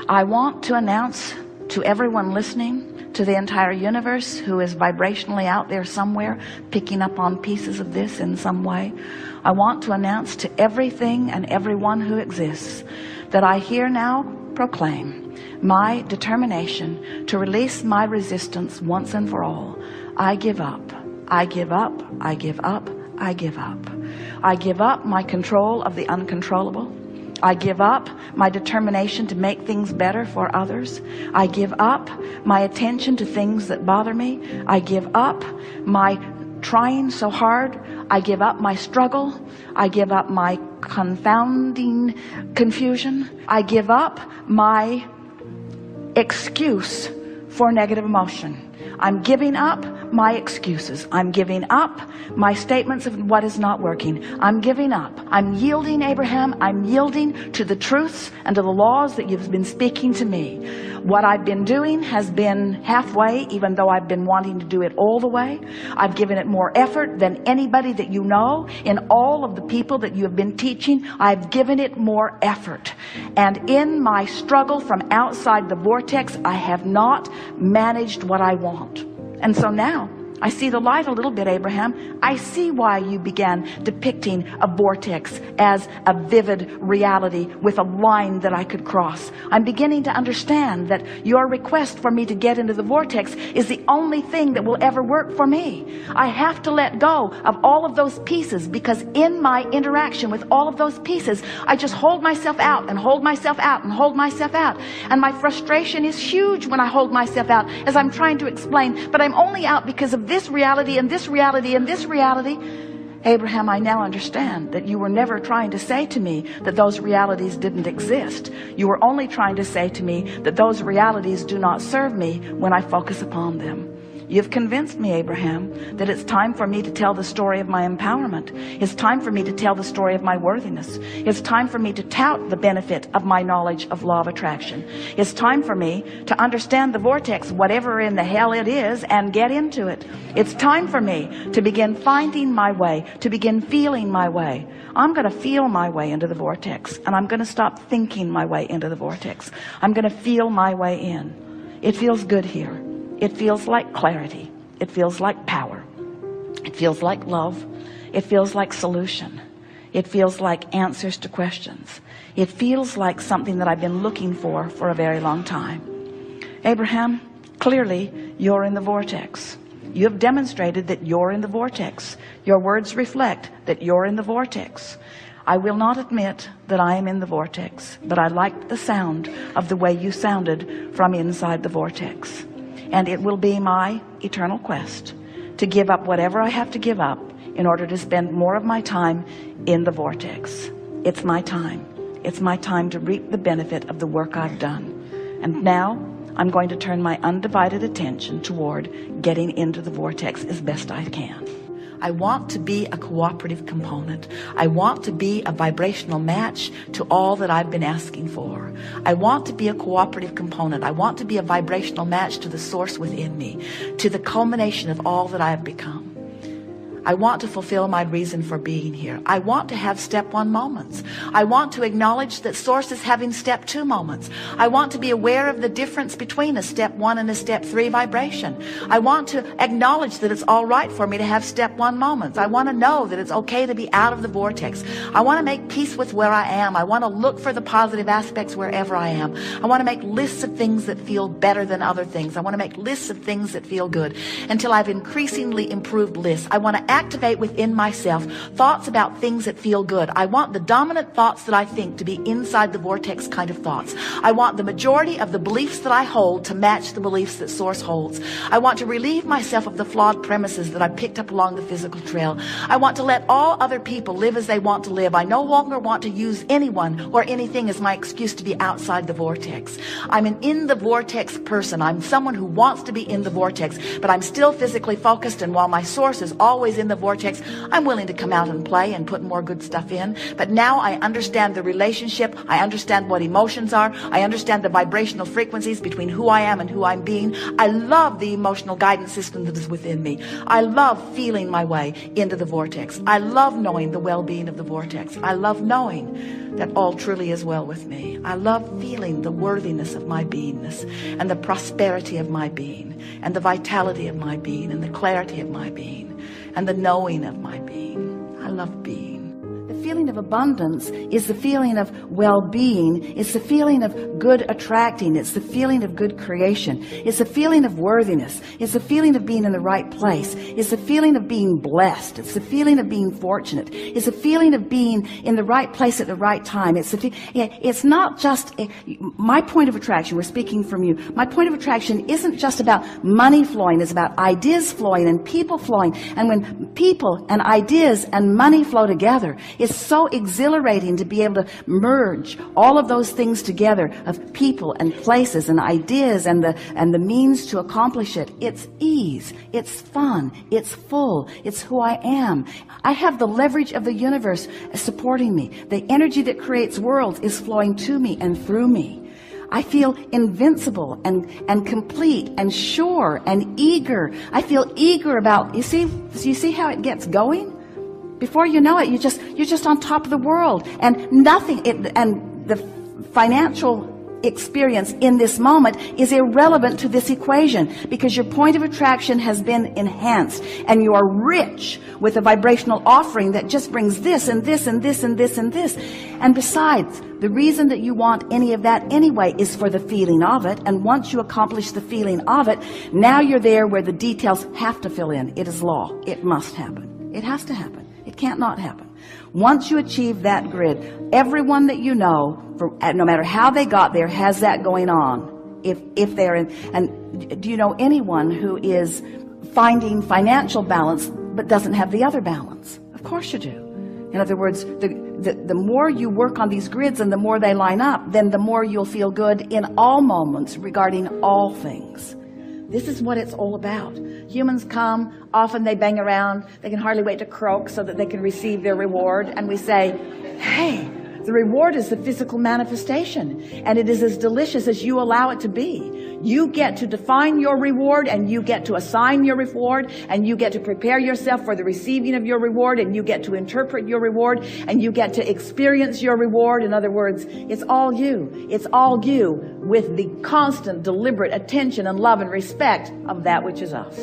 I want to announce to everyone listening, to the entire universe who is vibrationally out there somewhere, picking up on pieces of this in some way. I want to announce to everything and everyone who exists that I here now proclaim my determination to release my resistance once and for all. I give up. I give up. I give up. I give up. I give up my control of the uncontrollable. I give up my determination to make things better for others. I give up my attention to things that bother me. I give up my trying so hard. I give up my struggle. I give up my confounding confusion. I give up my excuse for negative emotion. I'm giving up my excuses. I'm giving up my statements of what is not working. I'm giving up. I'm yielding, Abraham. I'm yielding to the truths and to the laws that you've been speaking to me. What I've been doing has been halfway, even though I've been wanting to do it all the way. I've given it more effort than anybody that you know. In all of the people that you have been teaching, I've given it more effort. And in my struggle from outside the vortex, I have not managed what I want. And so now I see the light a little bit, Abraham. I see why you began depicting a vortex as a vivid reality with a line that I could cross. I'm beginning to understand that your request for me to get into the vortex is the only thing that will ever work for me. I have to let go of all of those pieces, because in my interaction with all of those pieces, I just hold myself out and hold myself out and hold myself out. And my frustration is huge when I hold myself out, as I'm trying to explain, but I'm only out because of this reality and this reality and this reality. Abraham, I now understand that you were never trying to say to me that those realities didn't exist. You were only trying to say to me that those realities do not serve me when I focus upon them. You've convinced me, Abraham, that it's time for me to tell the story of my empowerment. It's time for me to tell the story of my worthiness. It's time for me to tout the benefit of my knowledge of law of attraction. It's time for me to understand the vortex, whatever in the hell it is, and get into it. It's time for me to begin finding my way, to begin feeling my way. I'm going to feel my way into the vortex, and I'm going to stop thinking my way into the vortex. I'm going to feel my way in. It feels good here. It feels like clarity. It feels like power. It feels like love. It feels like solution. It feels like answers to questions. It feels like something that I've been looking for a very long time. Abraham, clearly you're in the vortex. You have demonstrated that you're in the vortex. Your words reflect that you're in the vortex. I will not admit that I am in the vortex, but I liked the sound of the way you sounded from inside the vortex. And it will be my eternal quest to give up whatever I have to give up in order to spend more of my time in the vortex. It's my time. It's my time to reap the benefit of the work I've done. And now I'm going to turn my undivided attention toward getting into the vortex as best I can. I want to be a cooperative component. I want to be a vibrational match to all that I've been asking for. I want to be a cooperative component. I want to be a vibrational match to the source within me, to the culmination of all that I have become. I want to fulfill my reason for being here. I want to have step 1 moments. I want to acknowledge that source is having step 2 moments. I want to be aware of the difference between a step 1 and a step 3 vibration. I want to acknowledge that it's all right for me to have step 1 moments. I want to know that it's okay to be out of the vortex. I want to make peace with where I am. I want to look for the positive aspects wherever I am. I want to make lists of things that feel better than other things. I want to make lists of things that feel good until I've increasingly improved lists. I want to activate within myself thoughts about things that feel good. I want the dominant thoughts that I think to be inside the vortex kind of thoughts. I want the majority of the beliefs that I hold to match the beliefs that source holds. I want to relieve myself of the flawed premises that I picked up along the physical trail. I want to let all other people live as they want to live. I no longer want to use anyone or anything as my excuse to be outside the vortex. I'm an in the vortex person. I'm someone who wants to be in the vortex, but I'm still physically focused, and while my source is always always in the vortex. I'm willing to come out and play and put more good stuff in. But now I understand the relationship. I understand what emotions are. I understand the vibrational frequencies between who I am and who I'm being. I love the emotional guidance system that is within me. I love feeling my way into the vortex. I love knowing the well-being of the vortex. I love knowing that all truly is well with me. I love feeling the worthiness of my beingness and the prosperity of my being and the vitality of my being and the clarity of my being and the knowing of my being. I love being. The feeling of abundance is the feeling of well-being. It's the feeling of good attracting. It's the feeling of good creation. It's the feeling of worthiness. It's the feeling of being in the right place. It's the feeling of being blessed. It's the feeling of being fortunate. It's the feeling of being in the right place at the right time. It's not just my point of attraction. We're speaking from you. My point of attraction isn't just about money flowing. It's about ideas flowing and people flowing. And when people and ideas and money flow together, it's so exhilarating to be able to merge all of those things together of people and places and ideas and the means to accomplish it. It's ease. It's fun. It's full. It's who I am. I have the leverage of the universe supporting me. The energy that creates worlds is flowing to me and through me. I feel invincible and complete and sure and eager. I feel eager about, you see how it gets going? Before you know it, you're just on top of the world, and nothing, and the financial experience in this moment is irrelevant to this equation, because your point of attraction has been enhanced and you are rich with a vibrational offering that just brings this and this and this and this and this. And besides, the reason that you want any of that anyway is for the feeling of it. And once you accomplish the feeling of it, now you're there where the details have to fill in. It is law. It must happen. It has to happen. It can't not happen. Once you achieve that grid, everyone that you know, no matter how they got there, has that going on. If they're in, and do you know anyone who is finding financial balance but doesn't have the other balance? Of course you do. In other words, the more you work on these grids and the more they line up, then the more you'll feel good in all moments regarding all things. This is what it's all about. Humans come, often they bang around, they can hardly wait to croak so that they can receive their reward. And we say, hey, the reward is the physical manifestation, and it is as delicious as you allow it to be. You get to define your reward, and you get to assign your reward, and you get to prepare yourself for the receiving of your reward, and you get to interpret your reward, and you get to experience your reward. In other words, it's all you. It's all you with the constant, deliberate attention and love and respect of that which is us.